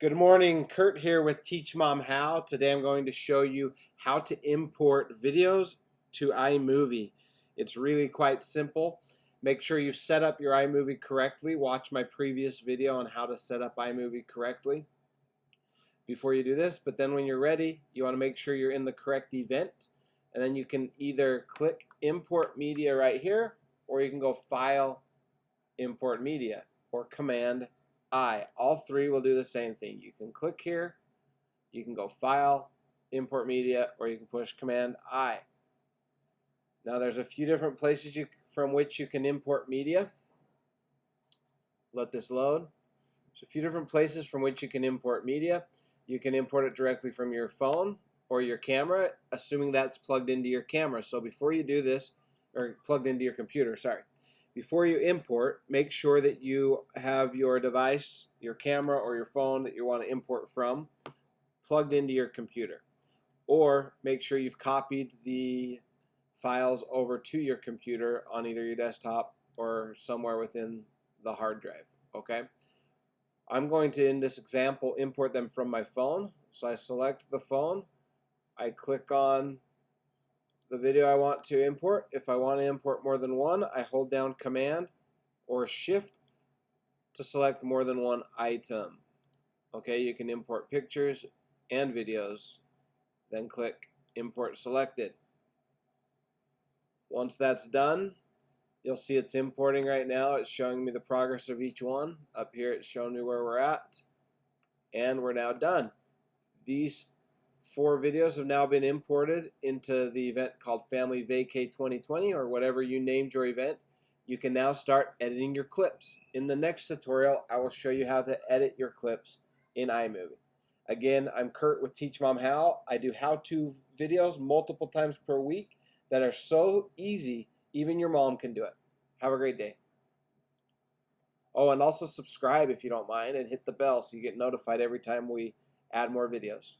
Good morning, Kurt here with Teach Mom How. Today I'm going to show you how to import videos to iMovie. It's really quite simple. Make sure you've set up your iMovie correctly. Watch my previous video on how to set up iMovie correctly before you do this. But then when you're ready, you want to make sure you're in the correct event. And then you can either click Import Media right here, or you can go File, Import Media, or Command I. All three will do the same thing. You can click here, you can go File, Import Media, or you can push Command I. Now there's a few different places from which you can import media. Let this load. There's a few different places from which you can import media. You can import it directly from your phone or your camera, assuming that's plugged into your camera. So before you do this, or plugged into your computer, sorry. Before you import, make sure that you have your device, your camera or your phone that you want to import from, plugged into your computer. Or make sure you've copied the files over to your computer on either your desktop or somewhere within the hard drive. Okay? I'm going to, in this example, import them from my phone. So I select the phone, I click on the video I want to import. If I want to import more than one, I hold down Command or Shift to select more than one item. Okay, you can import pictures and videos. Then click Import Selected. Once that's done, you'll see it's importing right now. It's showing me the progress of each one. Up here it's showing me where we're at. And we're now done. These 4 videos have now been imported into the event called Family Vacay 2020, or whatever you named your event. You can now start editing your clips. In the next tutorial, I will show you how to edit your clips in iMovie. Again, I'm Kurt with Teach Mom How. I do how-to videos multiple times per week that are so easy, even your mom can do it. Have a great day. Oh, and also subscribe if you don't mind, and hit the bell so you get notified every time we add more videos.